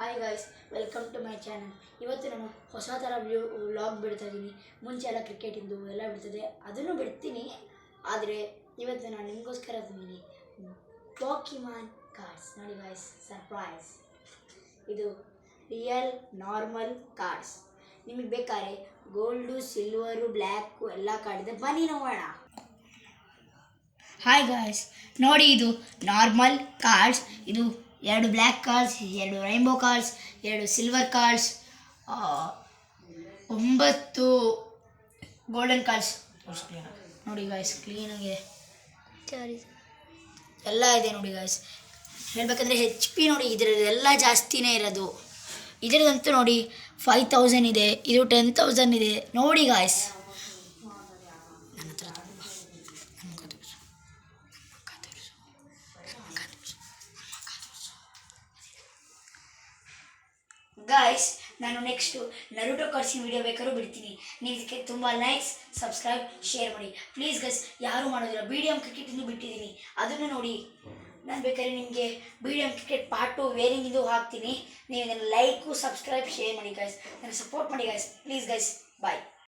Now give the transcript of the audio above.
Hi guys, welcome to my channel. ಇವತ್ತು ನಾನು ಹೊಸ ಥರ ವ್ಲಾಗ್ ಬಿಡ್ತಾ ಇದ್ದೀನಿ. ಮುಂಚೆ ಎಲ್ಲ ಕ್ರಿಕೆಟಿಂದು ಎಲ್ಲ ಬಿಡ್ತಿದ್ದೆ, ಅದನ್ನು ಬಿಡ್ತೀನಿ. ಆದರೆ ಇವತ್ತು ನಾನು ನಿಮಗೋಸ್ಕರ ತಂದಿದ್ದೀನಿ ಪೋಕಿಮಾನ್ ಕಾರ್ಡ್ಸ್. ನೋಡಿ ಗಾಯ್ಸ್, ಸರ್ಪ್ರೈಸ್. ಇದು ರಿಯಲ್ ನಾರ್ಮಲ್ ಕಾರ್ಡ್ಸ್. ನಿಮಗೆ ಬೇಕಾದ್ರೆ ಗೋಲ್ಡು, ಸಿಲ್ವರು, ಬ್ಲ್ಯಾಕು ಎಲ್ಲ ಕಾರ್ಡ್ ಇದೆ. ಬನ್ನಿ ನೋಡೋಣ. ಹಾಯ್ ಗಾಯ್ಸ್, ನೋಡಿ ಇದು ನಾರ್ಮಲ್ ಕಾರ್ಡ್ಸ್. ಇದು 2 black cards, 2 rainbow cards, 2 silver cards, 9 golden cards. ನೋಡಿ ಗಾಯ್ಸ್, ಕ್ಲೀನಾಗಿದೆ, ಎಲ್ಲ ಇದೆ ನೋಡಿ ಗಾಯ್ಸ್. ಹೇಳ್ಬೇಕಂದ್ರೆ HP ನೋಡಿ, ಇದರದೆಲ್ಲ ಜಾಸ್ತಿನೇ ಇರೋದು. ಇದರದಂತೂ ನೋಡಿ 5000 ಇದೆ, ಇದು 10,000 ಇದೆ. ನೋಡಿ ಗಾಯ್ಸ್, ಗಾಯ್ಸ್, ನಾನು ನೆಕ್ಸ್ಟು ನರುಟೋ ಕಾರ್ಡ್ಸಿನ ವಿಡಿಯೋ ಬೇಕಾದ್ರೂ ಬಿಡ್ತೀನಿ. ನೀವು ಇದಕ್ಕೆ ತುಂಬ ಲೈಕ್ಸ್, ಸಬ್ಸ್ಕ್ರೈಬ್, ಶೇರ್ ಮಾಡಿ ಪ್ಲೀಸ್ ಗೈಸ್. ಯಾರೂ ಮಾಡೋದಿಲ್ಲ. BDM ಕ್ರಿಕೆಟಿಂದು ಬಿಟ್ಟಿದ್ದೀನಿ, ಅದನ್ನು ನೋಡಿ. ನಾನು ಬೇಕಾದ್ರೆ ನಿಮಗೆ BDM ಕ್ರಿಕೆಟ್ ಪಾರ್ಟ್ 2 ವೇರಿಂಗಿಂದು ಹಾಕ್ತೀನಿ. ನೀವು ಇದನ್ನು ಲೈಕು, ಸಬ್ಸ್ಕ್ರೈಬ್, ಶೇರ್ ಮಾಡಿ ಗೈಸ್. ನನಗೆ ಸಪೋರ್ಟ್ ಮಾಡಿ ಗೈಸ್, ಪ್ಲೀಸ್ ಗೈಸ್. ಬಾಯ್.